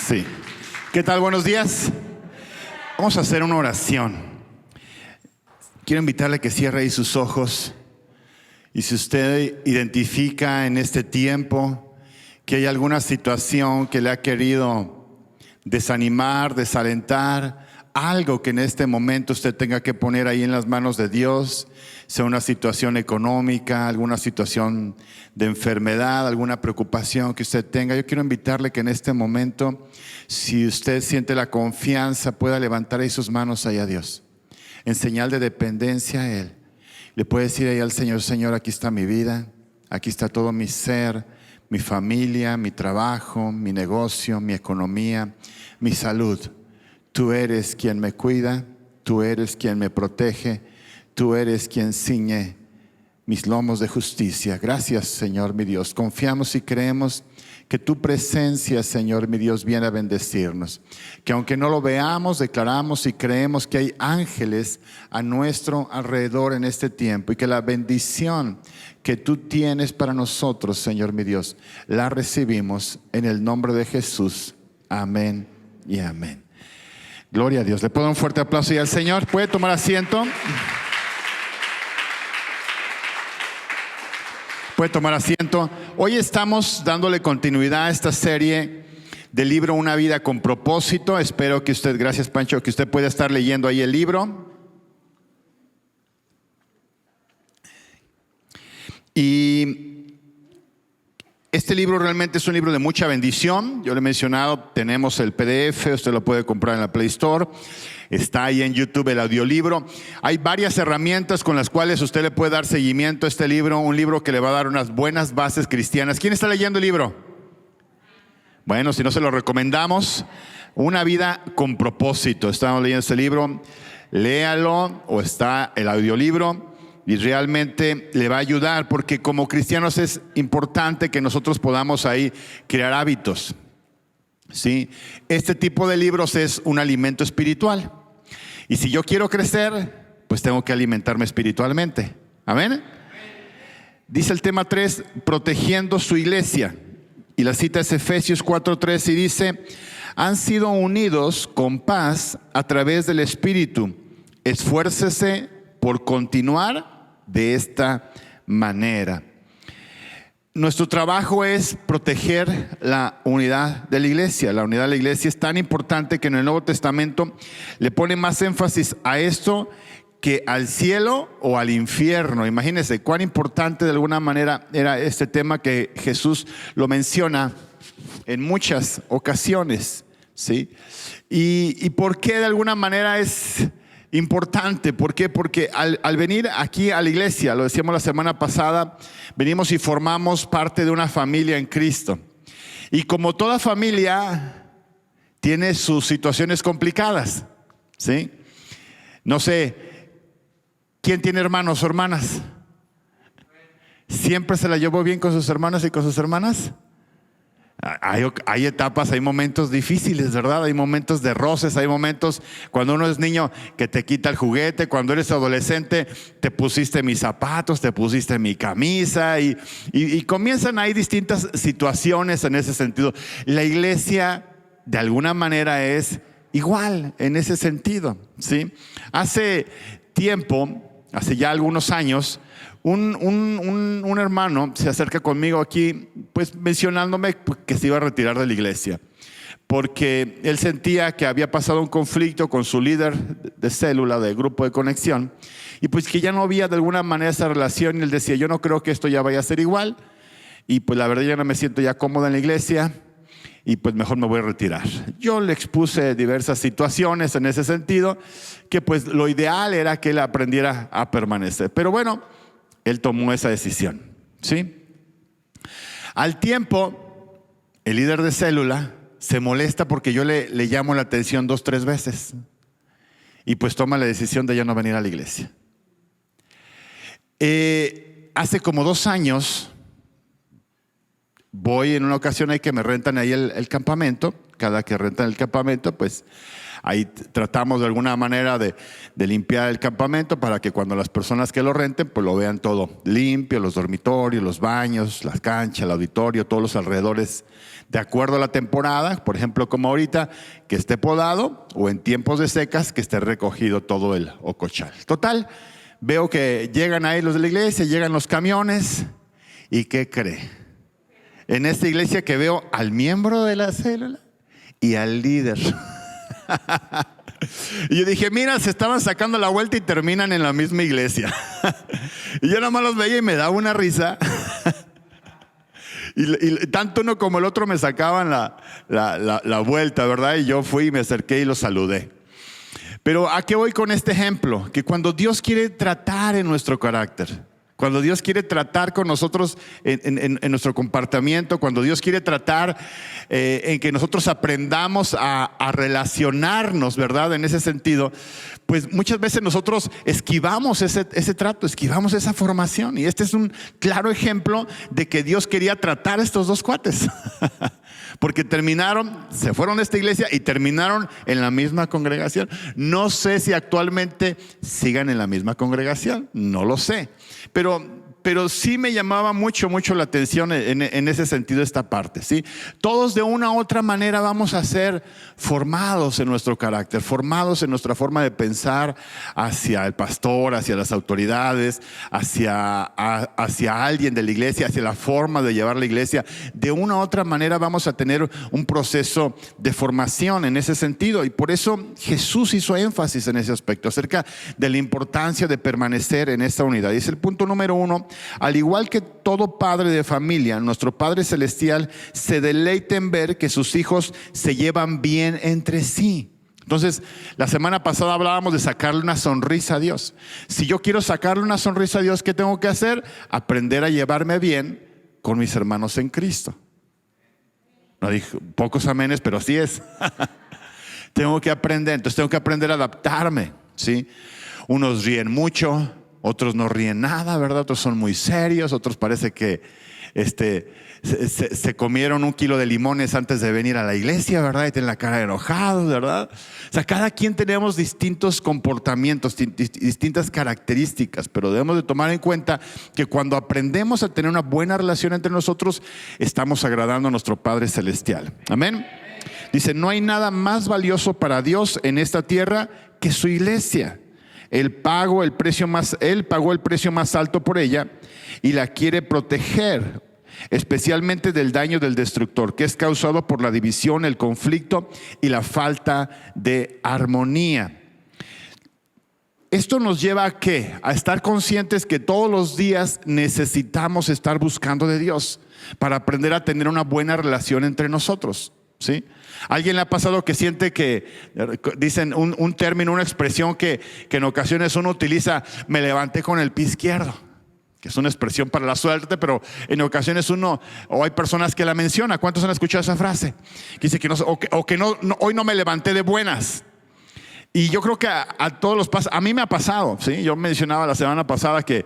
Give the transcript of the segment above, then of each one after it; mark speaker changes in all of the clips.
Speaker 1: Sí. ¿Qué tal? Buenos días. Vamos a hacer una oración. Quiero invitarle a que cierre ahí sus ojos. Y si usted identifica en este tiempo que hay alguna situación que le ha querido desanimar, desalentar, algo que en este momento usted tenga que poner ahí en las manos de Dios, sea una situación económica, alguna situación de enfermedad, alguna preocupación que usted tenga, yo quiero invitarle que en este momento, si usted siente la confianza, pueda levantar ahí sus manos ahí a Dios, en señal de dependencia a Él. Le puede decir ahí al Señor: Señor, aquí está mi vida, aquí está todo mi ser, mi familia, mi trabajo, mi negocio, mi economía, mi salud. Tú eres quien me cuida, tú eres quien me protege, tú eres quien ciñe mis lomos de justicia. Gracias, Señor mi Dios. Confiamos y creemos que tu presencia, Señor mi Dios, viene a bendecirnos. Que aunque no lo veamos, declaramos y creemos que hay ángeles a nuestro alrededor en este tiempo. Y que la bendición que tú tienes para nosotros, Señor mi Dios, la recibimos en el nombre de Jesús. Amén y amén. Gloria a Dios. Le puedo dar un fuerte aplauso y al Señor. ¿Puede tomar asiento? Puede tomar asiento. Hoy estamos dándole continuidad a esta serie del libro Una vida con propósito. Espero que usted, gracias Pancho, que usted pueda estar leyendo ahí el libro. Y este libro realmente es un libro de mucha bendición. Yo le he mencionado, tenemos el PDF, usted lo puede comprar en la Play Store. Está ahí en YouTube el audiolibro. Hay varias herramientas con las cuales usted le puede dar seguimiento a este libro. Un libro que le va a dar unas buenas bases cristianas. ¿Quién está leyendo el libro? Bueno, si no, se lo recomendamos. Una vida con propósito. Estamos leyendo este libro. Léalo, o está el audiolibro. Y realmente le va a ayudar, porque como cristianos es importante que nosotros podamos ahí crear hábitos, ¿sí? Este tipo de libros es un alimento espiritual. Y si yo quiero crecer, pues tengo que alimentarme espiritualmente. ¿Amén? Dice el tema 3, protegiendo su iglesia. Y la cita es Efesios 4:3 y dice: han sido unidos con paz a través del Espíritu. Esfuércese por continuar de esta manera. Nuestro trabajo es proteger la unidad de la iglesia. La unidad de la iglesia es tan importante que en el Nuevo Testamento le pone más énfasis a esto que al cielo o al infierno. Imagínense cuán importante de alguna manera era este tema, que Jesús lo menciona en muchas ocasiones, ¿sí? ¿Y por qué de alguna manera es importante? ¿Por qué? Porque al venir aquí a la iglesia, lo decíamos la semana pasada, venimos y formamos parte de una familia en Cristo. Y como toda familia tiene sus situaciones complicadas, ¿sí? No sé, ¿quién tiene hermanos o hermanas? ¿Siempre se la llevó bien con sus hermanos y con sus hermanas? Hay etapas, hay momentos difíciles, ¿verdad? Hay momentos de roces, hay momentos cuando uno es niño que te quita el juguete. Cuando eres adolescente, te pusiste mis zapatos, te pusiste mi camisa y comienzan ahí distintas situaciones en ese sentido. La iglesia de alguna manera es igual en ese sentido, ¿sí? Hace tiempo, hace ya algunos años, un hermano se acerca conmigo aquí, pues mencionándome que se iba a retirar de la iglesia, porque él sentía que había pasado un conflicto con su líder de célula, de grupo de conexión, y pues que ya no había de alguna manera esa relación. Y él decía: yo no creo que esto ya vaya a ser igual, y pues la verdad ya no me siento ya cómodo en la iglesia, y pues mejor me voy a retirar. Yo le expuse diversas situaciones en ese sentido, que pues lo ideal era que él aprendiera a permanecer. Pero bueno, él tomó esa decisión, ¿sí? Al tiempo, el líder de célula se molesta porque yo le llamo la atención 2 o 3 veces. Y pues toma la decisión de ya no venir a la iglesia. Hace como 2 años, voy en una ocasión ahí que me rentan ahí el campamento. Cada que rentan el campamento, pues ahí tratamos de alguna manera de limpiar el campamento para que cuando las personas que lo renten, pues lo vean todo limpio: los dormitorios, los baños, las canchas, el auditorio, todos los alrededores de acuerdo a la temporada, por ejemplo como ahorita, que esté podado, o en tiempos de secas que esté recogido todo el ocochal. Total, veo que llegan ahí los de la iglesia, llegan los camiones, ¿y qué cree? En esta iglesia que veo al miembro de la célula y al líder. Y yo dije, mira, se estaban sacando la vuelta y terminan en la misma iglesia. Y yo nada más los veía y me daba una risa. Y tanto uno como el otro me sacaban la vuelta, ¿verdad? Y yo fui y me acerqué y los saludé. Pero ¿a qué voy con este ejemplo? Que cuando Dios quiere tratar en nuestro carácter, cuando Dios quiere tratar con nosotros en nuestro comportamiento, cuando Dios quiere tratar en que nosotros aprendamos a relacionarnos, ¿verdad? En ese sentido, pues muchas veces nosotros esquivamos ese trato, esquivamos esa formación. Y este es un claro ejemplo de que Dios quería tratar a estos dos cuates. Porque se fueron de esta iglesia y terminaron en la misma congregación. No sé si actualmente sigan en la misma congregación, no lo sé. Pero sí me llamaba mucho la atención en ese sentido esta parte, ¿sí? Todos de una u otra manera vamos a ser formados en nuestro carácter, formados en nuestra forma de pensar hacia el pastor, hacia las autoridades, hacia alguien de la iglesia, hacia la forma de llevar la iglesia. De una u otra manera vamos a tener un proceso de formación en ese sentido. Y por eso Jesús hizo énfasis en ese aspecto, acerca de la importancia de permanecer en esta unidad. Y es el punto número 1. Al igual que todo padre de familia, nuestro Padre Celestial se deleita en ver que sus hijos se llevan bien entre sí. Entonces, la semana pasada hablábamos de sacarle una sonrisa a Dios. Si yo quiero sacarle una sonrisa a Dios, ¿qué tengo que hacer? Aprender a llevarme bien con mis hermanos en Cristo. No dije pocos amenes, pero así es. Tengo que aprender, entonces tengo que aprender a adaptarme, ¿sí? Unos ríen mucho, otros no ríen nada, ¿verdad? Otros son muy serios, otros parece que se comieron 1 kilo de limones antes de venir a la iglesia, ¿verdad? Y tienen la cara enojados, ¿verdad? O sea, cada quien tenemos distintos comportamientos, distintas características, pero debemos de tomar en cuenta que cuando aprendemos a tener una buena relación entre nosotros, estamos agradando a nuestro Padre Celestial. Amén. Dice, no hay nada más valioso para Dios en esta tierra que su iglesia. Él pagó el precio más alto por ella y la quiere proteger, especialmente del daño del destructor, que es causado por la división, el conflicto y la falta de armonía. Esto nos lleva ¿a qué? A estar conscientes que todos los días necesitamos estar buscando de Dios para aprender a tener una buena relación entre nosotros, ¿sí? ¿Alguien le ha pasado que siente que dicen un término, una expresión que en ocasiones uno utiliza, me levanté con el pie izquierdo? Que es una expresión para la suerte, pero en ocasiones o hay personas que la mencionan. ¿Cuántos han escuchado esa frase? Que dice que hoy no me levanté de buenas. Y yo creo que a todos los pasa. A mí me ha pasado, ¿sí? Yo mencionaba la semana pasada que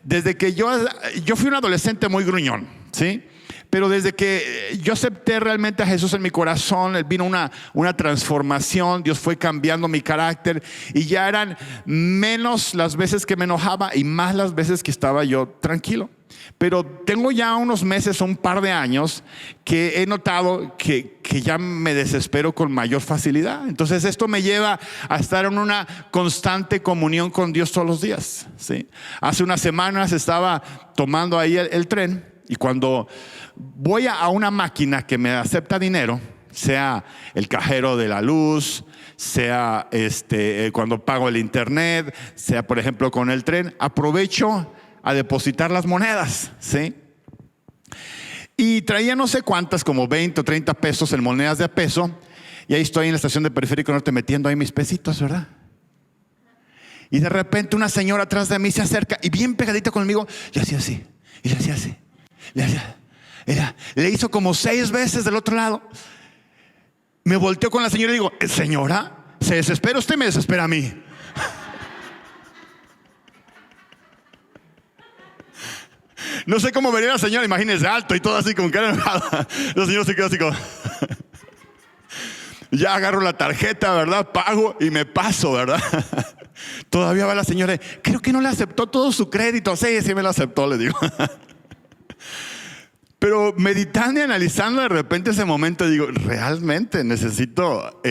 Speaker 1: desde que yo fui un adolescente muy gruñón, ¿sí? Pero desde que yo acepté realmente a Jesús en mi corazón, vino una transformación. Dios fue cambiando mi carácter y ya eran menos las veces que me enojaba y más las veces que estaba yo tranquilo. Pero tengo ya unos meses o un par de años que he notado que ya me desespero con mayor facilidad. Entonces esto me lleva a estar en una constante comunión con Dios todos los días, ¿sí? Hace unas semanas estaba tomando ahí el tren y cuando voy a una máquina que me acepta dinero, sea el cajero de la luz, sea cuando pago el internet, sea por ejemplo con el tren, aprovecho a depositar las monedas, ¿sí? Y traía no sé cuántas, como 20 o 30 pesos en monedas de a peso, y ahí estoy en la estación de Periférico Norte metiendo ahí mis pesitos, ¿verdad? Y de repente una señora atrás de mí se acerca y bien pegadita conmigo, yo hacía así, y le hacía así, le hizo como 6 veces del otro lado. Me volteo con la señora y digo, señora, ¿se desespera usted? Me desespera a mí. No sé cómo vería la señora, imagínese, alto y todo así con cara enojada. La señora se quedó así como ya agarro la tarjeta, ¿verdad? Pago y me paso, ¿verdad? Todavía va la señora, creo que no le aceptó todo su crédito. Sí, sí me lo aceptó, le digo. Pero meditando y analizando de repente ese momento digo, realmente necesito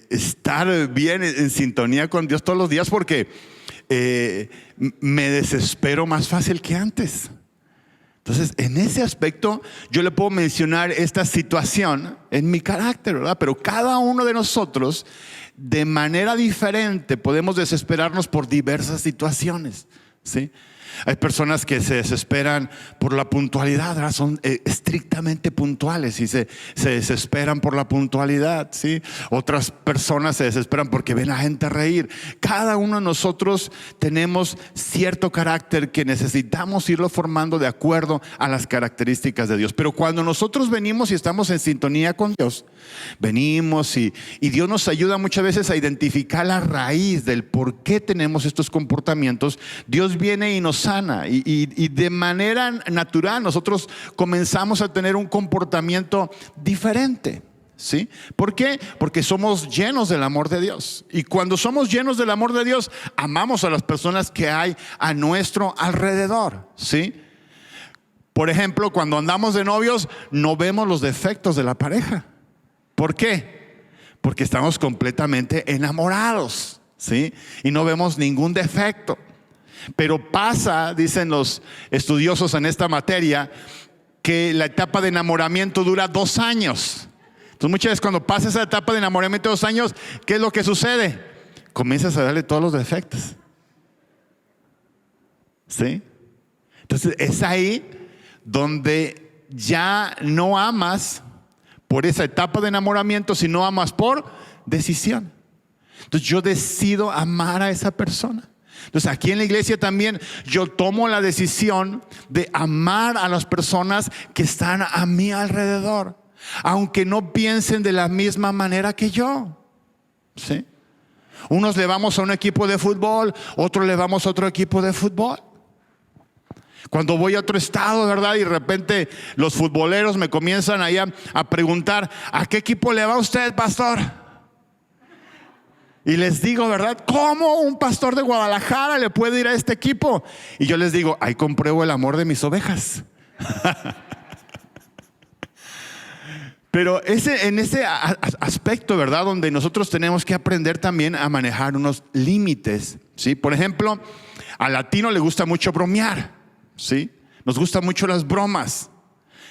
Speaker 1: estar bien en sintonía con Dios todos los días porque me desespero más fácil que antes. Entonces, en ese aspecto, yo le puedo mencionar esta situación en mi carácter, ¿verdad? Pero cada uno de nosotros, de manera diferente, podemos desesperarnos por diversas situaciones, ¿sí? Hay personas que se desesperan por la puntualidad, ¿verdad? Son estrictamente puntuales y se desesperan por la puntualidad, ¿sí? Otras personas se desesperan porque ven a gente reír. Cada uno de nosotros tenemos cierto carácter que necesitamos irlo formando de acuerdo a las características de Dios. Pero cuando nosotros venimos y estamos en sintonía con Dios, venimos y Dios nos ayuda muchas veces a identificar la raíz del por qué tenemos estos comportamientos. Dios viene y nos sana y de manera natural nosotros comenzamos a tener un comportamiento diferente, ¿sí? ¿Por qué? Porque somos llenos del amor de Dios, y cuando somos llenos del amor de Dios amamos a las personas que hay a nuestro alrededor, ¿sí? Por ejemplo, cuando andamos de novios no vemos los defectos de la pareja. ¿Por qué? Porque estamos completamente enamorados, ¿sí? Y no vemos ningún defecto. Pero pasa, dicen los estudiosos en esta materia, que la etapa de enamoramiento dura 2 años. Entonces muchas veces cuando pasa esa etapa de enamoramiento de 2 años, ¿qué es lo que sucede? Comienzas a darle todos los defectos, ¿sí? Entonces es ahí donde ya no amas por esa etapa de enamoramiento, sino amas por decisión. Entonces yo decido amar a esa persona. Entonces aquí en la iglesia también yo tomo la decisión de amar a las personas que están a mi alrededor, aunque no piensen de la misma manera que yo, ¿sí? Unos le vamos a un equipo de fútbol, otros le vamos a otro equipo de fútbol. Cuando voy a otro estado, ¿verdad? Y de repente los futboleros me comienzan allá a preguntar, ¿a qué equipo le va usted, pastor? Y les digo, ¿verdad? ¿Cómo un pastor de Guadalajara le puede ir a este equipo? Y yo les digo, ahí compruebo el amor de mis ovejas. Pero en ese aspecto, ¿verdad? Donde nosotros tenemos que aprender también a manejar unos límites, ¿sí? Por ejemplo, al latino le gusta mucho bromear, ¿sí? Nos gustan mucho las bromas.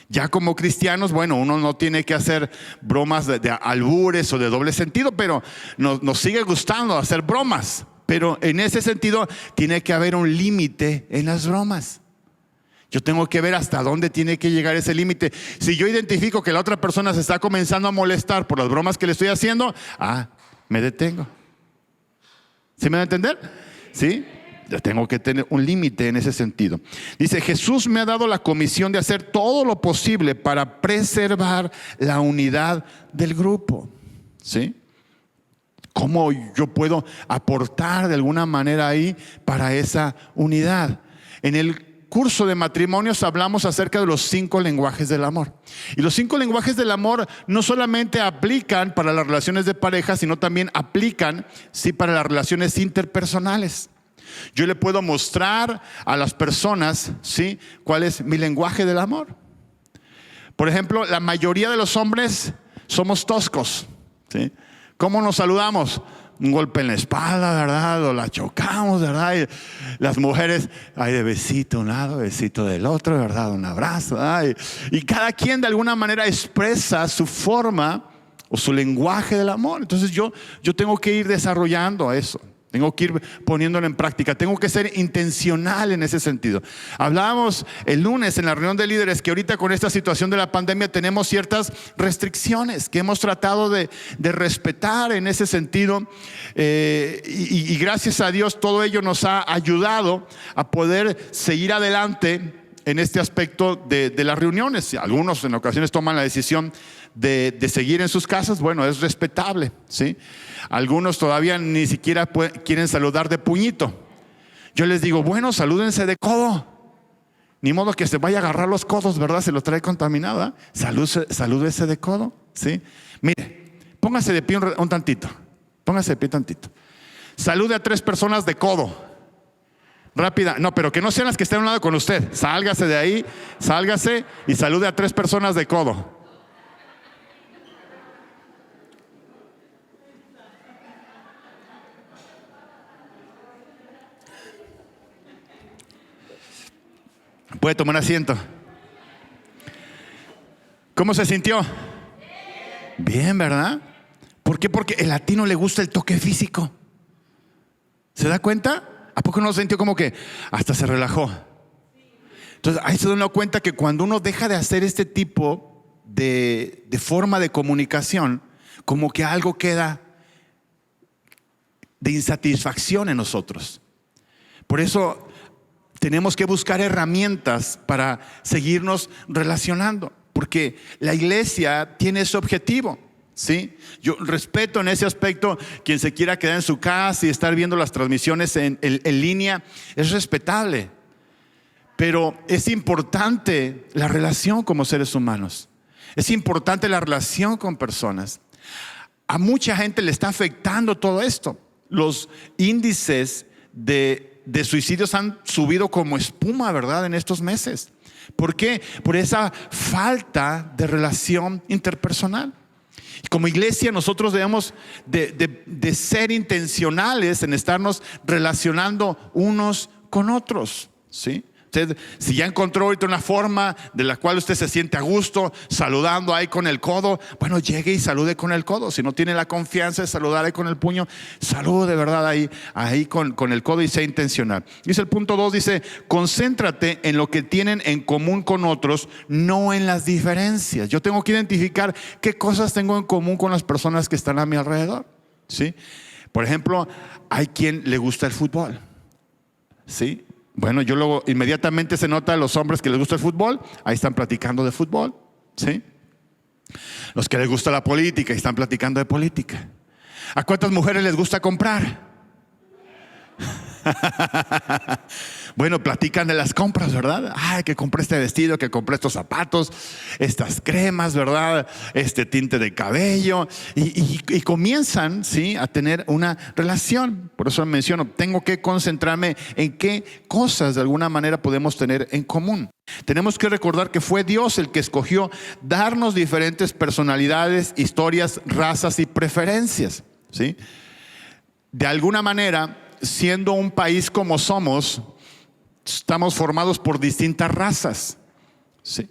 Speaker 1: Ya como cristianos, bueno, uno no tiene que hacer bromas de albures o de doble sentido, pero nos sigue gustando hacer bromas. Pero en ese sentido tiene que haber un límite en las bromas. Yo tengo que ver hasta dónde tiene que llegar ese límite. Si yo identifico que la otra persona se está comenzando a molestar por las bromas que le estoy haciendo, me detengo. ¿Sí me va a entender? ¿Sí? Yo tengo que tener un límite en ese sentido. Dice, Jesús me ha dado la comisión de hacer todo lo posible para preservar la unidad del grupo, ¿sí? ¿Cómo yo puedo aportar de alguna manera ahí para esa unidad? En el curso de matrimonios hablamos acerca de los 5 lenguajes del amor. Y los 5 lenguajes del amor no solamente aplican para las relaciones de pareja, sino también aplican, sí, para las relaciones interpersonales. Yo le puedo mostrar a las personas, ¿sí?, cuál es mi lenguaje del amor. Por ejemplo, la mayoría de los hombres somos toscos, ¿sí? ¿Cómo nos saludamos? Un golpe en la espalda, ¿verdad? O la chocamos, ¿verdad? Y las mujeres, de besito de un lado, besito del otro, ¿verdad? Un abrazo, ¿verdad? Y cada quien de alguna manera expresa su forma o su lenguaje del amor. Entonces yo tengo que ir desarrollando eso. Tengo que ir poniéndolo en práctica. Tengo que ser intencional en ese sentido. Hablábamos el lunes en la reunión de líderes que ahorita con esta situación de la pandemia tenemos ciertas restricciones que hemos tratado de respetar en ese sentido. Y gracias a Dios todo ello nos ha ayudado a poder seguir adelante en este aspecto de las reuniones. Algunos en ocasiones toman la decisión de seguir en sus casas. Bueno, es respetable, ¿sí? Algunos todavía ni siquiera quieren saludar de puñito. Yo les digo, bueno, salúdense de codo. Ni modo que se vaya a agarrar los codos, ¿verdad? Se los trae contaminada. Salúdese de codo, ¿sí? Mire, póngase de pie un tantito. Póngase de pie tantito. Salude a 3 personas de codo. Rápida. No, pero que no sean las que estén a un lado con usted. Sálgase de ahí, sálgase y salude a 3 personas de codo. Puede tomar asiento. ¿Cómo se sintió? Bien, ¿verdad? ¿Por qué? Porque el latino le gusta el toque físico. ¿Se da cuenta? ¿A poco no sintió como que hasta se relajó? Entonces ahí se da uno cuenta que cuando uno deja de hacer este tipo de forma de comunicación, como que algo queda de insatisfacción en nosotros. Por eso tenemos que buscar herramientas para seguirnos relacionando, porque la iglesia tiene ese objetivo, ¿sí? Yo respeto en ese aspecto quien se quiera quedar en su casa y estar viendo las transmisiones en línea, es respetable, pero es importante la relación como seres humanos, es importante la relación con personas. A mucha gente le está afectando todo esto. Los índices de suicidios han subido como espuma, ¿verdad? En estos meses. ¿Por qué? Por esa falta de relación interpersonal. Como iglesia nosotros debemos de ser intencionales en estarnos relacionando unos con otros, ¿sí? Usted, si ya encontró ahorita una forma de la cual usted se siente a gusto saludando ahí con el codo, bueno, llegue y salude con el codo. Si no tiene la confianza de saludar ahí con el puño, salude de verdad ahí con el codo y sea intencional. Dice el punto 2, dice, concéntrate en lo que tienen en común con otros, no en las diferencias. Yo tengo que identificar qué cosas tengo en común con las personas que están a mi alrededor, ¿sí? Por ejemplo, hay quien le gusta el fútbol, ¿sí? Bueno, yo luego inmediatamente se nota a los hombres que les gusta el fútbol, ahí están platicando de fútbol, ¿sí? Los que les gusta la política, ahí están platicando de política. ¿A cuántas mujeres les gusta comprar? Bueno, platican de las compras, ¿verdad? Ay, que compré este vestido, que compré estos zapatos, estas cremas, ¿verdad? Este tinte de cabello. Y comienzan, ¿sí?, a tener una relación. Por eso menciono, tengo que concentrarme en qué cosas de alguna manera podemos tener en común. Tenemos que recordar que fue Dios el que escogió darnos diferentes personalidades, historias, razas y preferencias, ¿sí? De alguna manera, siendo un país como somos, estamos formados por distintas razas, ¿sí?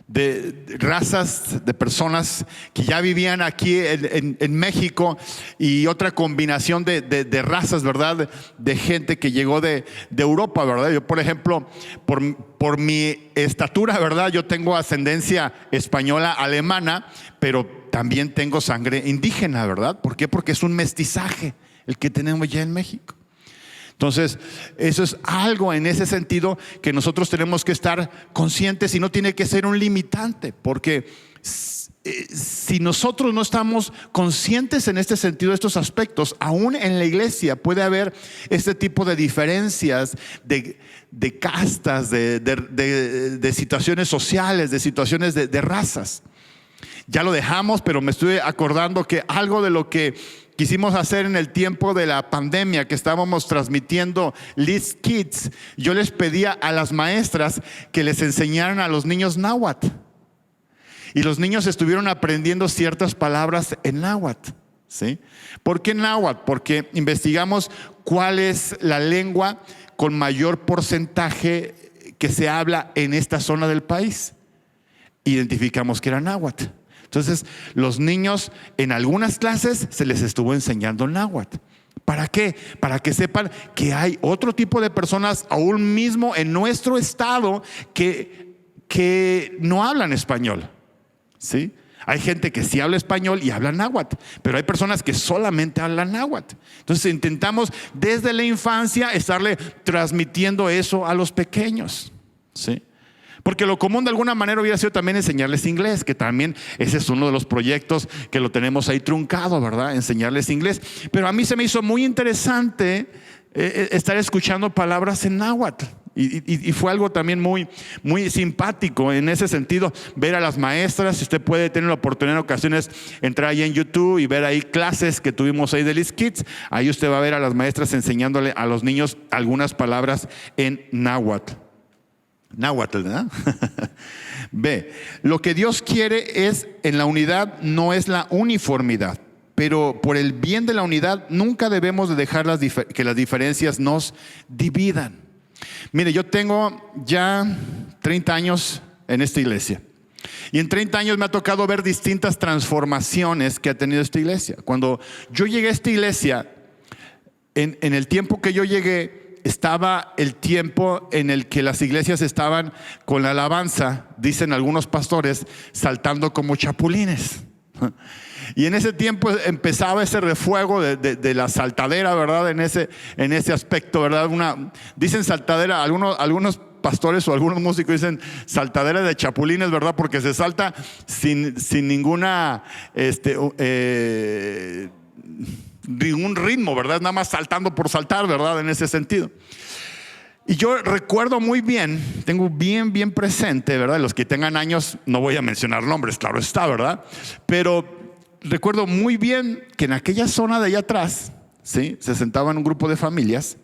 Speaker 1: De razas de personas que ya vivían aquí en México y otra combinación de razas, ¿verdad? De gente que llegó de Europa, ¿verdad? Yo, por ejemplo, por mi estatura, ¿verdad? Yo tengo ascendencia española, alemana, pero también tengo sangre indígena, ¿verdad? ¿Por qué? Porque es un mestizaje el que tenemos ya en México. Entonces, eso es algo en ese sentido que nosotros tenemos que estar conscientes y no tiene que ser un limitante, porque si nosotros no estamos conscientes en este sentido de estos aspectos, aún en la iglesia puede haber este tipo de diferencias, de castas, de situaciones sociales, de situaciones de razas. Ya lo dejamos, pero me estoy acordando que algo de lo que quisimos hacer en el tiempo de la pandemia, que estábamos transmitiendo Liz Kids, yo les pedía a las maestras que les enseñaran a los niños náhuatl. Y los niños estuvieron aprendiendo ciertas palabras en náhuatl, ¿sí? ¿Por qué náhuatl? Porque investigamos cuál es la lengua con mayor porcentaje que se habla en esta zona del país. Identificamos que era náhuatl. Entonces, los niños en algunas clases se les estuvo enseñando náhuatl. ¿Para qué? Para que sepan que hay otro tipo de personas aún mismo en nuestro estado que no hablan español, ¿sí? Hay gente que sí habla español y habla náhuatl, pero hay personas que solamente hablan náhuatl. Entonces intentamos desde la infancia estarle transmitiendo eso a los pequeños, ¿sí? Porque lo común de alguna manera hubiera sido también enseñarles inglés, que también ese es uno de los proyectos que lo tenemos ahí truncado, ¿verdad? Enseñarles inglés. Pero a mí se me hizo muy interesante estar escuchando palabras en náhuatl. Y fue algo también muy, muy simpático en ese sentido, ver a las maestras. Si usted puede tener la oportunidad en ocasiones entrar ahí en YouTube y ver ahí clases que tuvimos ahí de Liz Kids, ahí usted va a ver a las maestras enseñándole a los niños algunas palabras en náhuatl. Náhuatl, ¿verdad? Ve, lo que Dios quiere es, en la unidad no es la uniformidad, pero por el bien de la unidad nunca debemos de dejar que las diferencias nos dividan. Mire, yo tengo ya 30 años en esta iglesia. Y en 30 años me ha tocado ver distintas transformaciones que ha tenido esta iglesia. Cuando yo llegué a esta iglesia, en el tiempo que yo llegué, estaba el tiempo en el que las iglesias estaban con la alabanza, dicen algunos pastores, saltando como chapulines. Y en ese tiempo empezaba ese refuego de la saltadera, ¿verdad? En ese aspecto, ¿verdad? Dicen saltadera, algunos pastores o algunos músicos dicen saltadera de chapulines, ¿verdad? Porque se salta sin ninguna ningún ritmo, ¿verdad? Nada más saltando por saltar, ¿verdad? En ese sentido. Y yo recuerdo muy bien, tengo bien presente, ¿verdad? Los que tengan años, no voy a mencionar nombres, claro está, ¿verdad? Pero recuerdo muy bien que en aquella zona de allá atrás, ¿sí?, se sentaban un grupo de familias.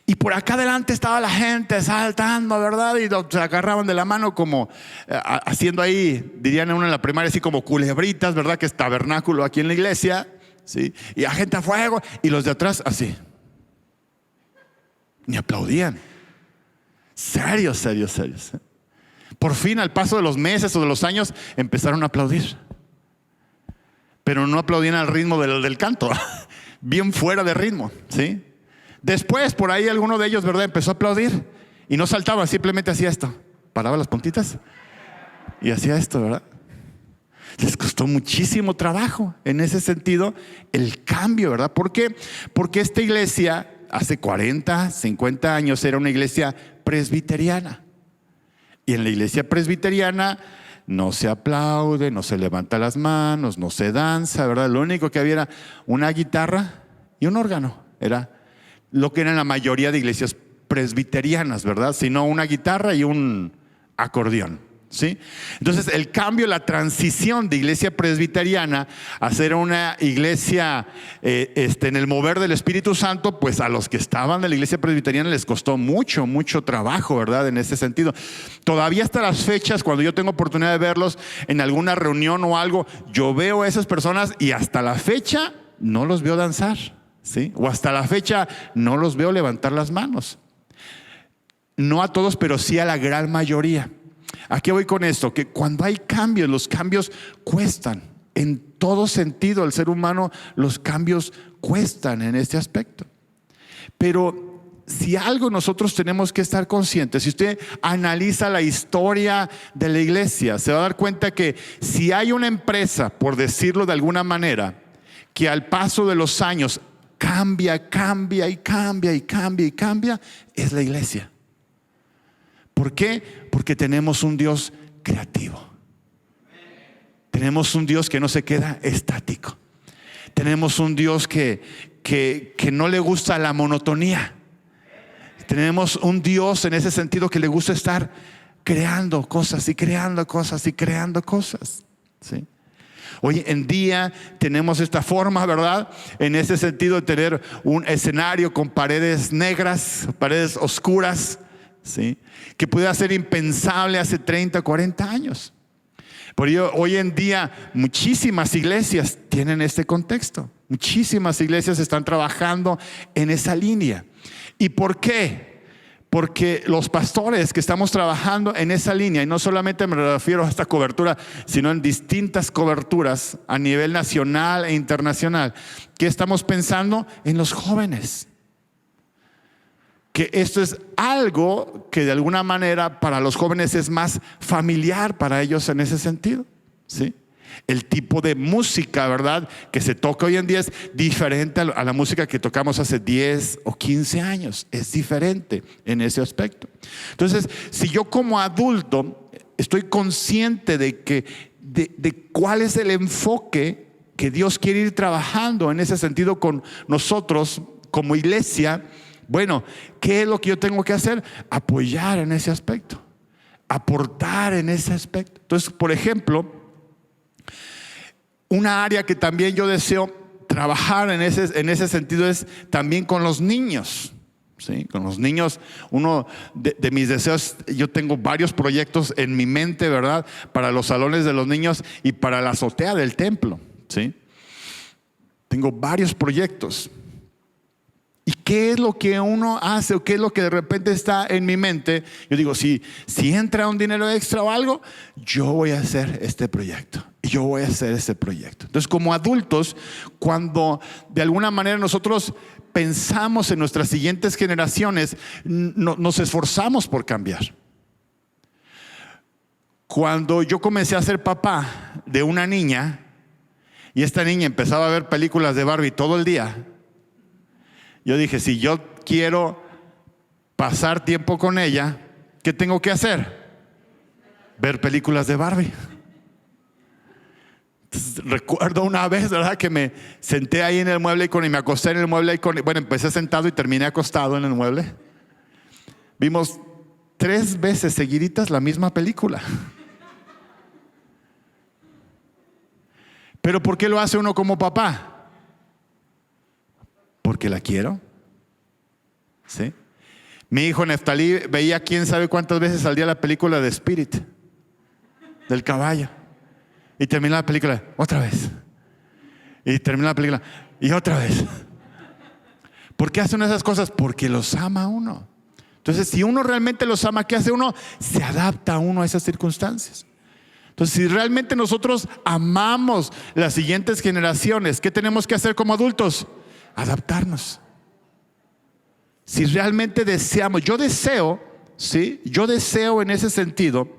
Speaker 1: Y por acá adelante estaba la gente saltando, ¿verdad? Y se agarraban de la mano como haciendo ahí, dirían uno en la primaria, así como culebritas, ¿verdad? Que es tabernáculo aquí en la iglesia, ¿sí? Y la gente a fuego, y los de atrás así. Ni aplaudían. Serios. Por fin, al paso de los meses o de los años, empezaron a aplaudir. Pero no aplaudían al ritmo del canto, bien fuera de ritmo, ¿sí? Después, por ahí alguno de ellos, ¿verdad?, empezó a aplaudir y no saltaba, simplemente hacía esto. Paraba las puntitas y hacía esto, ¿verdad? Les costó muchísimo trabajo en ese sentido el cambio, ¿verdad? ¿Por qué? Porque esta iglesia hace 40, 50 años era una iglesia presbiteriana. Y en la iglesia presbiteriana no se aplaude, no se levanta las manos, no se danza, ¿verdad? Lo único que había era una guitarra y un órgano. Era lo que eran la mayoría de iglesias presbiterianas, ¿verdad? Sino una guitarra y un acordeón, ¿sí? Entonces el cambio, la transición de iglesia presbiteriana a ser una iglesia en el mover del Espíritu Santo, pues a los que estaban de la iglesia presbiteriana les costó mucho trabajo, ¿verdad? En ese sentido. Todavía hasta las fechas, cuando yo tengo oportunidad de verlos en alguna reunión o algo, yo veo a esas personas y hasta la fecha no los veo danzar, ¿sí? O hasta la fecha no los veo levantar las manos. No a todos, pero sí a la gran mayoría. ¿A qué voy con esto? Que cuando hay cambios, los cambios cuestan. En todo sentido, al ser humano, los cambios cuestan en este aspecto. Pero si algo nosotros tenemos que estar conscientes, si usted analiza la historia de la iglesia, se va a dar cuenta que si hay una empresa, por decirlo de alguna manera, que al paso de los años cambia, es la iglesia. ¿Por qué? Porque tenemos un Dios creativo. Tenemos un Dios que no se queda estático. Tenemos un Dios que no le gusta la monotonía. Tenemos un Dios en ese sentido que le gusta estar creando cosas, ¿sí? Hoy en día tenemos esta forma, ¿verdad? En ese sentido de tener un escenario con paredes negras, paredes oscuras, ¿sí?, que pudiera ser impensable hace 30, 40 años. Por ello, hoy en día muchísimas iglesias tienen este contexto. Muchísimas iglesias están trabajando en esa línea. ¿Y por qué? Porque los pastores que estamos trabajando en esa línea, y no solamente me refiero a esta cobertura, sino en distintas coberturas a nivel nacional e internacional, ¿qué estamos pensando? En los jóvenes. Que esto es algo que de alguna manera para los jóvenes es más familiar para ellos en ese sentido, ¿sí? El tipo de música, ¿verdad?, que se toca hoy en día es diferente a la música que tocamos hace 10 o 15 años. Es diferente en ese aspecto. Entonces, si yo como adulto estoy consciente de cuál es el enfoque que Dios quiere ir trabajando en ese sentido con nosotros como iglesia, Bueno, ¿qué es lo que yo tengo que hacer? Apoyar en ese aspecto, aportar en ese aspecto. Entonces, por ejemplo, una área que también yo deseo trabajar en ese sentido es también con los niños. ¿Sí? Con los niños, uno de mis deseos, yo tengo varios proyectos en mi mente, ¿verdad? Para los salones de los niños y para la azotea del templo, ¿sí? Tengo varios proyectos. ¿Y qué es lo que uno hace o qué es lo que de repente está en mi mente? Yo digo, si entra un dinero extra o algo, yo voy a hacer este proyecto. Y yo voy a hacer este proyecto. Entonces, como adultos, cuando de alguna manera nosotros pensamos en nuestras siguientes generaciones, nos esforzamos por cambiar. Cuando yo comencé a ser papá de una niña, y esta niña empezaba a ver películas de Barbie todo el día, yo dije, si yo quiero pasar tiempo con ella, ¿qué tengo que hacer? Ver películas de Barbie. Entonces, recuerdo una vez, ¿verdad? Que me senté ahí en el mueble y me acosté en el mueble bueno, empecé sentado y terminé acostado en el mueble. Vimos 3 veces seguiditas la misma película. ¿Pero por qué lo hace uno como papá? Porque la quiero. ¿Sí? Mi hijo Neftalí veía quién sabe cuántas veces al día la película de Spirit, del caballo. Y termina la película, otra vez. Y termina la película, y otra vez. ¿Por qué hacen esas cosas? Porque los ama uno. Entonces, si uno realmente los ama, ¿qué hace uno? Se adapta a uno a esas circunstancias. Entonces, si realmente nosotros amamos las siguientes generaciones, ¿qué tenemos que hacer como adultos? Adaptarnos. Si realmente deseamos, yo deseo en ese sentido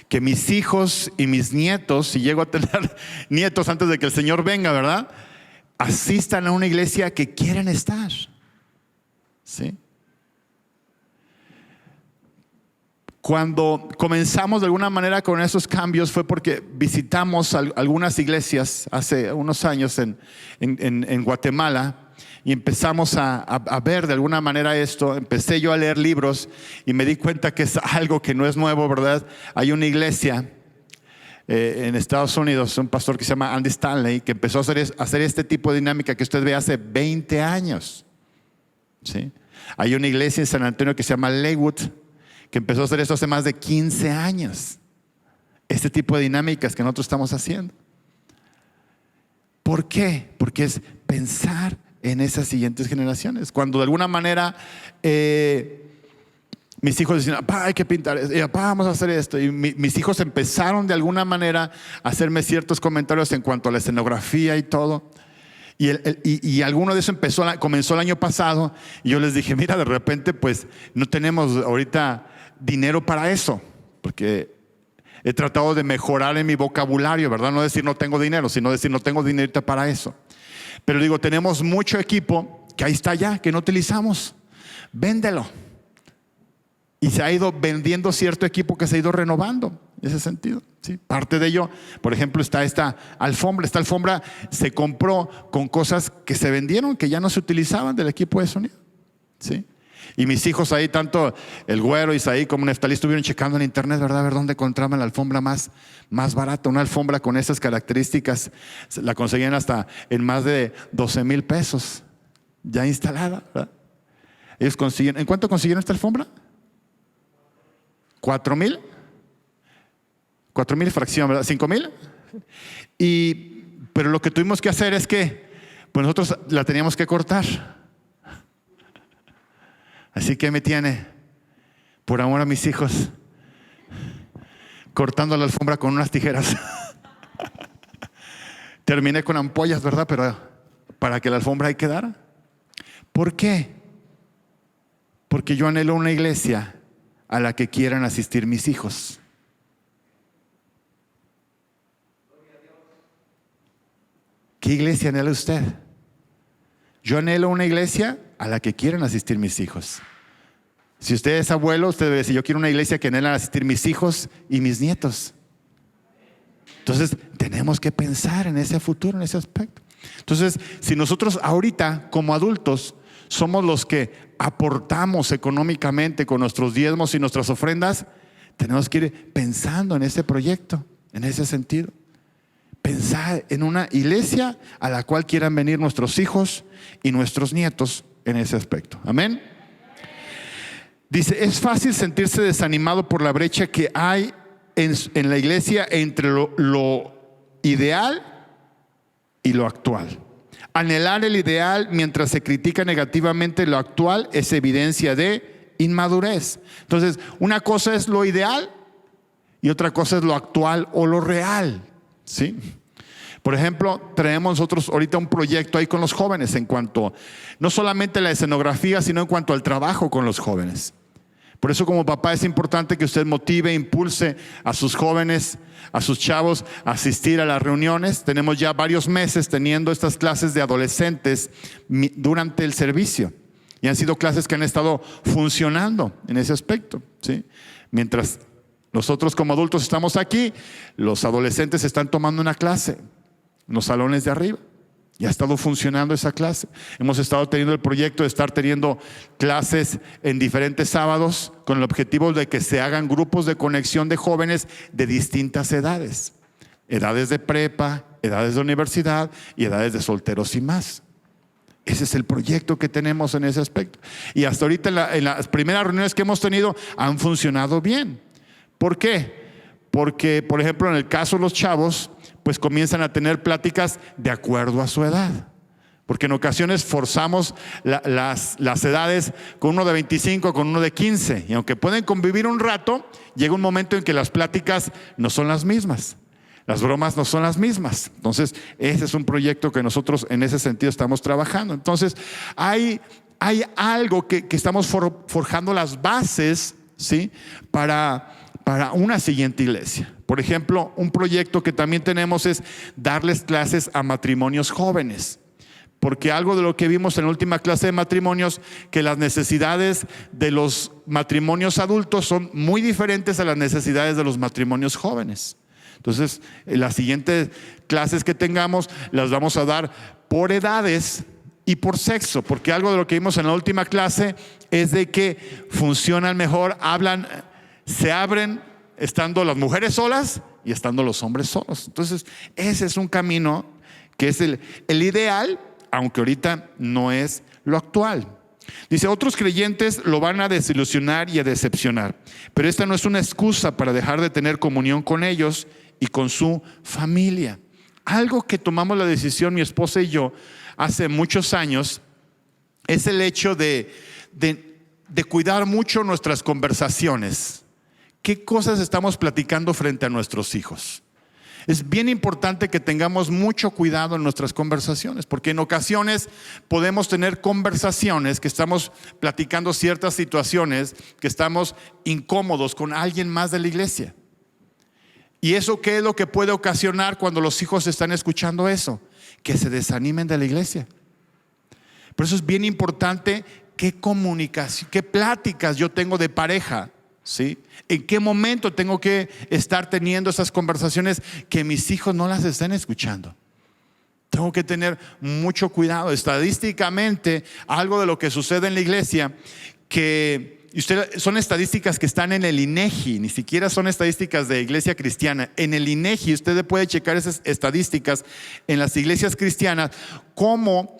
Speaker 1: que mis hijos y mis nietos, si llego a tener nietos antes de que el Señor venga, ¿verdad? Asistan a una iglesia que quieren estar. ¿Sí? Cuando comenzamos de alguna manera con esos cambios fue porque visitamos algunas iglesias hace unos años en Guatemala y empezamos a ver de alguna manera esto. Empecé yo a leer libros y me di cuenta que es algo que no es nuevo, ¿verdad? Hay una iglesia en Estados Unidos, un pastor que se llama Andy Stanley, que empezó a hacer este tipo de dinámica que usted ve hace 20 años. ¿Sí? Hay una iglesia en San Antonio que se llama Leywood, que empezó a hacer esto hace más de 15 años. Este tipo de dinámicas que nosotros estamos haciendo. ¿Por qué? Porque es pensar en esas siguientes generaciones. Cuando de alguna manera mis hijos decían, papá, hay que pintar, papá, vamos a hacer esto. Y mis hijos empezaron de alguna manera a hacerme ciertos comentarios en cuanto a la escenografía y todo. Y alguno de eso comenzó el año pasado. Y yo les dije, mira, de repente pues no tenemos ahorita dinero para eso, porque he tratado de mejorar en mi vocabulario, ¿verdad? No decir no tengo dinero, sino decir no tengo dinero para eso. Pero digo, tenemos mucho equipo que ahí está ya, que no utilizamos. Véndelo. Y se ha ido vendiendo cierto equipo que se ha ido renovando en ese sentido. ¿Sí? Parte de ello, por ejemplo, está esta alfombra. Esta alfombra se compró con cosas que se vendieron, que ya no se utilizaban del equipo de sonido. ¿Sí? Y mis hijos ahí, tanto el Güero, Isaí como Neftalí, estuvieron checando en internet, ¿verdad? A ver dónde encontraban la alfombra más barata. Una alfombra con esas características la conseguían hasta en más de 12,000 pesos ya instalada, ¿verdad? Ellos consiguieron, ¿en cuánto consiguieron esta alfombra? 4,000. 4,000 fracción, ¿verdad? 5,000. Pero lo que tuvimos que hacer es que pues nosotros la teníamos que cortar. Así que me tiene, por amor a mis hijos, cortando la alfombra con unas tijeras. Terminé con ampollas, ¿verdad? Pero para que la alfombra ahí quedara. ¿Por qué? Porque yo anhelo una iglesia a la que quieran asistir mis hijos. ¿Qué iglesia anhela usted? Yo anhelo una iglesia a la que quieran asistir mis hijos. Si usted es abuelo, usted debe decir, yo quiero una iglesia que anhelan asistir mis hijos y mis nietos. Entonces, tenemos que pensar en ese futuro, en ese aspecto. Entonces, si nosotros ahorita, como adultos, somos los que aportamos económicamente con nuestros diezmos y nuestras ofrendas, tenemos que ir pensando en ese proyecto, en ese sentido. Pensar en una iglesia a la cual quieran venir nuestros hijos y nuestros nietos en ese aspecto. Amén. Dice, es fácil sentirse desanimado por la brecha que hay en la iglesia entre lo ideal y lo actual. Anhelar el ideal mientras se critica negativamente lo actual es evidencia de inmadurez. Entonces, una cosa es lo ideal y otra cosa es lo actual o lo real, ¿sí? Por ejemplo, traemos nosotros ahorita un proyecto ahí con los jóvenes en cuanto, no solamente a la escenografía, sino en cuanto al trabajo con los jóvenes. Por eso, como papá, es importante que usted motive, impulse a sus jóvenes, a sus chavos a asistir a las reuniones. Tenemos ya varios meses teniendo estas clases de adolescentes durante el servicio. Y han sido clases que han estado funcionando en ese aspecto, ¿sí? Mientras nosotros como adultos estamos aquí, los adolescentes están tomando una clase en los salones de arriba. Y ha estado funcionando esa clase. Hemos estado teniendo el proyecto de estar teniendo clases en diferentes sábados con el objetivo de que se hagan grupos de conexión de jóvenes de distintas edades. Edades de prepa, edades de universidad y edades de solteros y más. Ese es el proyecto que tenemos en ese aspecto. Y hasta ahorita en las primeras reuniones que hemos tenido han funcionado bien. ¿Por qué? Porque, por ejemplo, en el caso de los chavos, pues comienzan a tener pláticas de acuerdo a su edad. Porque en ocasiones forzamos las edades con uno de 25, con uno de 15. Y aunque pueden convivir un rato, llega un momento en que las pláticas no son las mismas. Las bromas no son las mismas. Entonces, ese es un proyecto que nosotros en ese sentido estamos trabajando. Entonces, hay algo que estamos forjando las bases, ¿sí? Para una siguiente iglesia. Por ejemplo, un proyecto que también tenemos es darles clases a matrimonios jóvenes. Porque algo de lo que vimos en la última clase de matrimonios, que las necesidades de los matrimonios adultos son muy diferentes a las necesidades de los matrimonios jóvenes. Entonces, en las siguientes clases que tengamos, las vamos a dar por edades y por sexo. Porque algo de lo que vimos en la última clase es de que funcionan mejor, se abren estando las mujeres solas y estando los hombres solos. Entonces, ese es un camino que es el ideal, aunque ahorita no es lo actual. Dice, otros creyentes lo van a desilusionar y a decepcionar, pero esta no es una excusa para dejar de tener comunión con ellos y con su familia. Algo que tomamos la decisión mi esposa y yo hace muchos años es el hecho de cuidar mucho nuestras conversaciones. ¿Qué cosas estamos platicando frente a nuestros hijos? Es bien importante que tengamos mucho cuidado en nuestras conversaciones, porque en ocasiones podemos tener conversaciones que estamos platicando ciertas situaciones, que estamos incómodos con alguien más de la iglesia. ¿Y eso qué es lo que puede ocasionar cuando los hijos están escuchando eso? Que se desanimen de la iglesia. Por eso es bien importante qué comunicación, qué pláticas yo tengo de pareja, ¿sí? ¿En qué momento tengo que estar teniendo esas conversaciones que mis hijos no las estén escuchando? Tengo que tener mucho cuidado. Estadísticamente, algo de lo que sucede en la iglesia, son estadísticas que están en el INEGI, ni siquiera son estadísticas de iglesia cristiana. En el INEGI usted puede checar esas estadísticas en las iglesias cristianas, como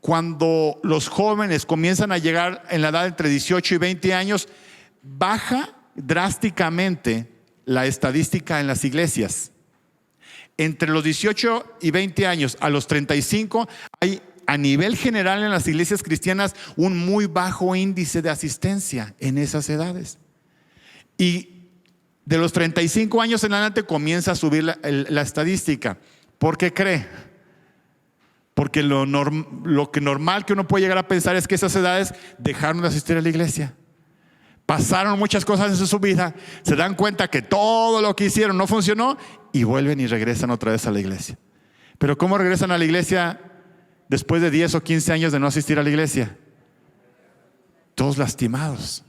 Speaker 1: cuando los jóvenes comienzan a llegar en la edad entre 18 y 20 años, baja drásticamente la estadística en las iglesias. Entre los 18 y 20 años a los 35 hay a nivel general en las iglesias cristianas un muy bajo índice de asistencia en esas edades. Y de los 35 años en adelante comienza a subir la estadística. ¿Por qué cree? Porque lo normal que uno puede llegar a pensar es que esas edades dejaron de asistir a la iglesia. Pasaron muchas cosas en su vida, se dan cuenta que todo lo que hicieron no funcionó y vuelven y regresan otra vez a la iglesia. Pero ¿cómo regresan a la iglesia después de 10 o 15 años de no asistir a la iglesia? Todos lastimados,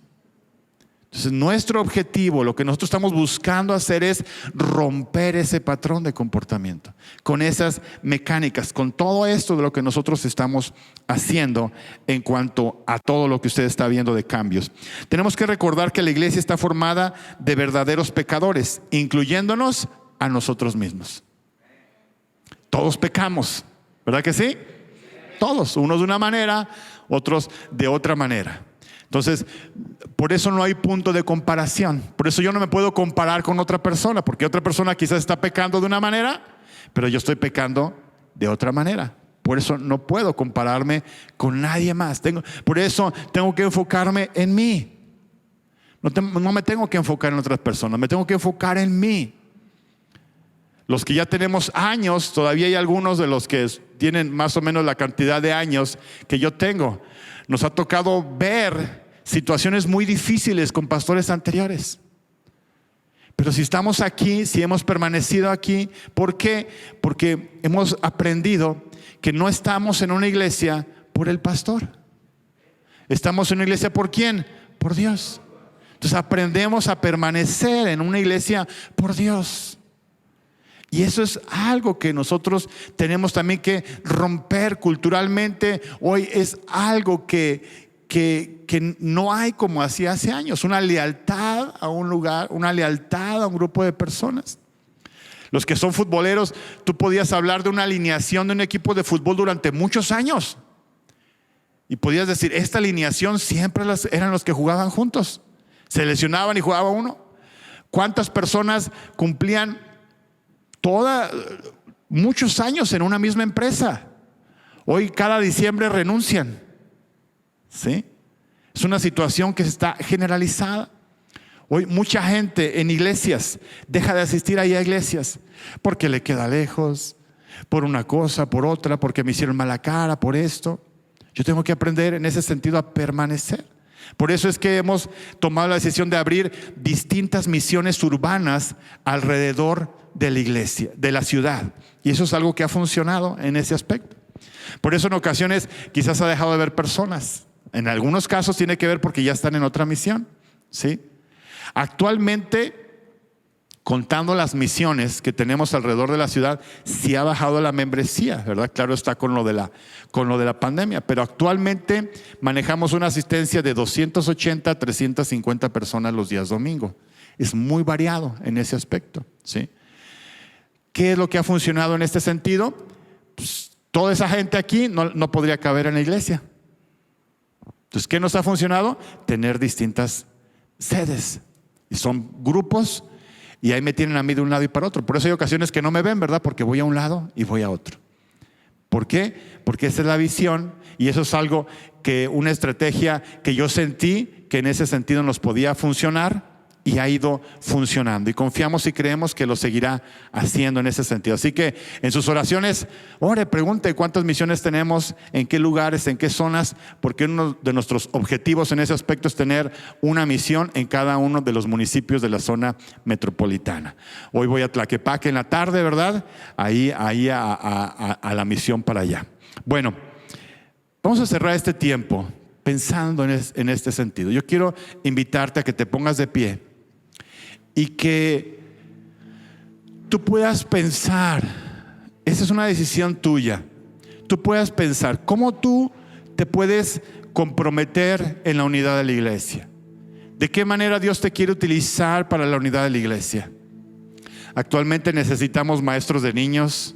Speaker 1: Entonces, nuestro objetivo, lo que nosotros estamos buscando hacer es romper ese patrón de comportamiento, con esas mecánicas, con todo esto de lo que nosotros estamos haciendo en cuanto a todo lo que usted está viendo de cambios. Tenemos que recordar que la iglesia está formada de verdaderos pecadores, incluyéndonos a nosotros mismos. Todos pecamos, ¿verdad que sí? Todos, unos de una manera, otros de otra manera. Entonces, por eso no hay punto de comparación. Por eso yo no me puedo comparar con otra persona, porque otra persona quizás está pecando de una manera, pero yo estoy pecando de otra manera. Por eso no puedo compararme con nadie más. Por eso tengo que enfocarme en mí. No me tengo que enfocar en otras personas, me tengo que enfocar en mí. Los que ya tenemos años, todavía hay algunos de los que tienen más o menos la cantidad de años que yo tengo. Nos ha tocado ver situaciones muy difíciles con pastores anteriores. Pero si estamos aquí, si hemos permanecido aquí, ¿por qué? Porque hemos aprendido que no estamos en una iglesia por el pastor. Estamos en una iglesia ¿por quién? Por Dios. Entonces aprendemos a permanecer en una iglesia por Dios. Y eso es algo que nosotros tenemos también que romper culturalmente. Hoy es algo que no hay como hacía hace años. Una lealtad a un lugar, una lealtad a un grupo de personas. Los que son futboleros, tú podías hablar de una alineación de un equipo de fútbol durante muchos años. Y podías decir, esta alineación siempre eran los que jugaban juntos. Se lesionaban y jugaba uno. ¿Cuántas personas cumplían muchos años en una misma empresa? Hoy cada diciembre renuncian. ¿Sí? Es una situación que está generalizada. Hoy mucha gente en iglesias deja de asistir ahí a iglesias porque le queda lejos, por una cosa, por otra, porque me hicieron mala cara, por esto. Yo tengo que aprender en ese sentido a permanecer. Por eso es que hemos tomado la decisión de abrir distintas misiones urbanas alrededor de la iglesia, de la ciudad. Y eso es algo que ha funcionado en ese aspecto. Por eso en ocasiones quizás ha dejado de ver personas. En algunos casos tiene que ver porque ya están en otra misión, ¿sí? Actualmente, contando las misiones que tenemos alrededor de la ciudad, sí ha bajado la membresía, ¿verdad? Claro está con lo de la pandemia, pero actualmente manejamos una asistencia de 280 a 350 personas los días domingo. Es muy variado en ese aspecto, ¿sí? ¿Qué es lo que ha funcionado en este sentido? Pues, toda esa gente aquí no podría caber en la iglesia. Entonces, ¿qué nos ha funcionado? Tener distintas sedes. Y son grupos. Y ahí me tienen a mí de un lado y para otro. Por eso hay ocasiones que no me ven, ¿verdad? Porque voy a un lado y voy a otro. ¿Por qué? Porque esa es la visión y eso es algo una estrategia que yo sentí que en ese sentido nos podía funcionar y ha ido funcionando. Y confiamos y creemos que lo seguirá haciendo en ese sentido. Así que en sus oraciones, ore, pregunte cuántas misiones tenemos, en qué lugares, en qué zonas, porque uno de nuestros objetivos en ese aspecto es tener una misión en cada uno de los municipios de la zona metropolitana. Hoy voy a Tlaquepaque en la tarde, ¿verdad? Ahí a la misión para allá. Bueno, vamos a cerrar este tiempo pensando en este sentido. Yo quiero invitarte a que te pongas de pie y que tú puedas pensar, esa es una decisión tuya, tú puedas pensar cómo tú te puedes comprometer en la unidad de la iglesia. ¿De qué manera Dios te quiere utilizar para la unidad de la iglesia? Actualmente necesitamos maestros de niños,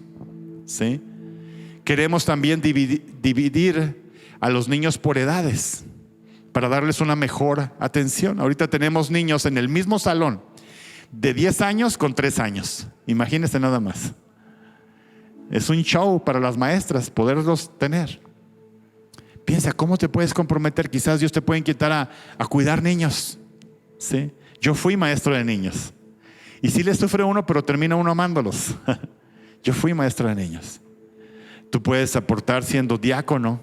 Speaker 1: ¿sí? Queremos también dividir a los niños por edades para darles una mejor atención. Ahorita tenemos niños en el mismo salón de 10 años con 3 años. Imagínense nada más. Es un show para las maestras poderlos tener. Piensa, ¿cómo te puedes comprometer? Quizás Dios te puede inquietar a cuidar niños, ¿sí? Yo fui maestro de niños. Y sí les sufre uno, pero termina uno amándolos. Yo fui maestro de niños. Tú puedes aportar siendo diácono,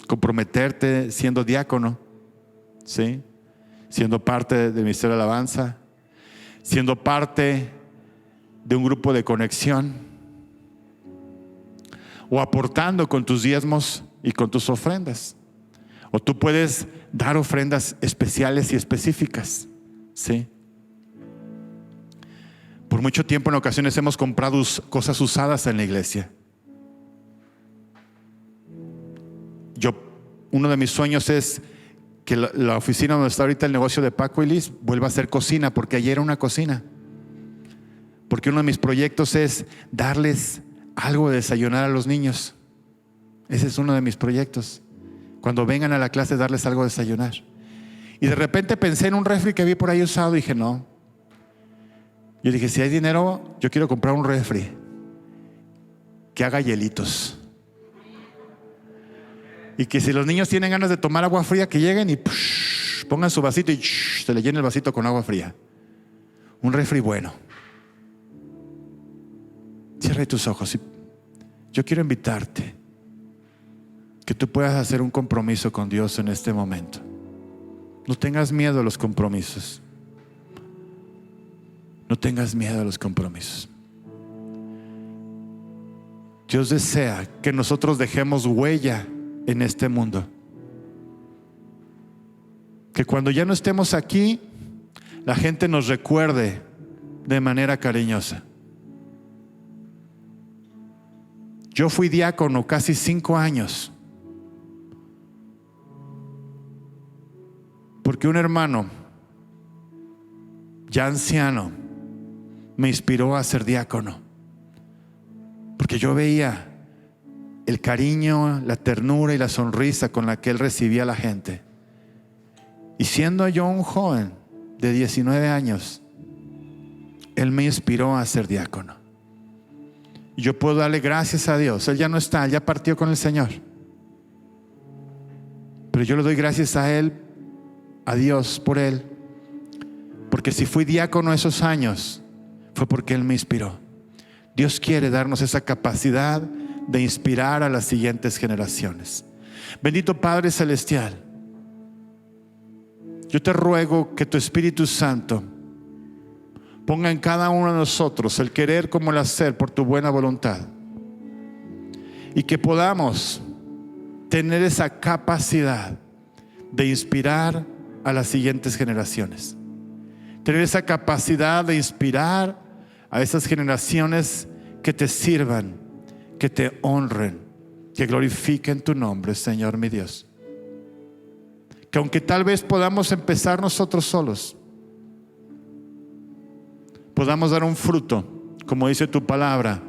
Speaker 1: comprometerte siendo diácono, ¿sí? Siendo parte del ministerio de alabanza, siendo parte de un grupo de conexión, o aportando con tus diezmos y con tus ofrendas, O tú puedes dar ofrendas especiales y específicas, ¿sí? Por mucho tiempo en ocasiones hemos comprado cosas usadas en la iglesia. Uno de mis sueños es que la oficina donde está ahorita el negocio de Paco y Liz vuelva a ser cocina, porque ayer era una cocina. Porque uno de mis proyectos es darles algo de desayunar a los niños. Ese es uno de mis proyectos. Cuando vengan a la clase, darles algo de desayunar. Y de repente pensé en un refri que vi por ahí usado y dije, no. Yo dije, si hay dinero, yo quiero comprar un refri que haga hielitos. Y que si los niños tienen ganas de tomar agua fría, que lleguen y pongan su vasito y se le llene el vasito con agua fría. Un refri bueno. Cierra tus ojos. Yo quiero invitarte que tú puedas hacer un compromiso con Dios en este momento. No tengas miedo a los compromisos. No tengas miedo a los compromisos. Dios desea que nosotros dejemos huella en este mundo. Que cuando ya no estemos aquí, la gente nos recuerde de manera cariñosa. Yo fui diácono casi 5 años. Porque un hermano ya anciano me inspiró a ser diácono. Porque yo veía el cariño, la ternura y la sonrisa con la que él recibía a la gente. Y siendo yo un joven de 19 años, él me inspiró a ser diácono. Y yo puedo darle gracias a Dios. Él ya no está, él ya partió con el Señor. Pero yo le doy gracias a él, a Dios por él. Porque si fui diácono esos años, fue porque él me inspiró. Dios quiere darnos esa capacidad de inspirar a las siguientes generaciones. Bendito Padre Celestial, yo te ruego que tu Espíritu Santo ponga en cada uno de nosotros el querer como el hacer por tu buena voluntad, y que podamos tener esa capacidad de inspirar a las siguientes generaciones, tener esa capacidad de inspirar a esas generaciones que te sirvan, que te honren, que glorifiquen tu nombre, Señor mi Dios. Que aunque tal vez podamos empezar nosotros solos, podamos dar un fruto, como dice tu palabra,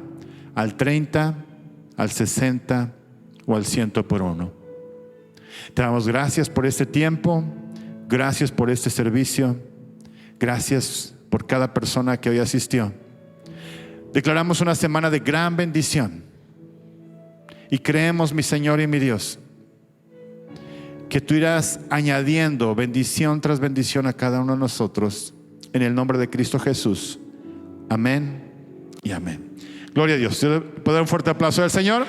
Speaker 1: al 30, al 60 o al 100 por uno. Te damos gracias por este tiempo, gracias por este servicio, gracias por cada persona que hoy asistió. Declaramos una semana de gran bendición y creemos, mi Señor y mi Dios, que tú irás añadiendo bendición tras bendición a cada uno de nosotros, en el nombre de Cristo Jesús. Amén y amén. Gloria a Dios. ¿Puede dar un fuerte aplauso al Señor?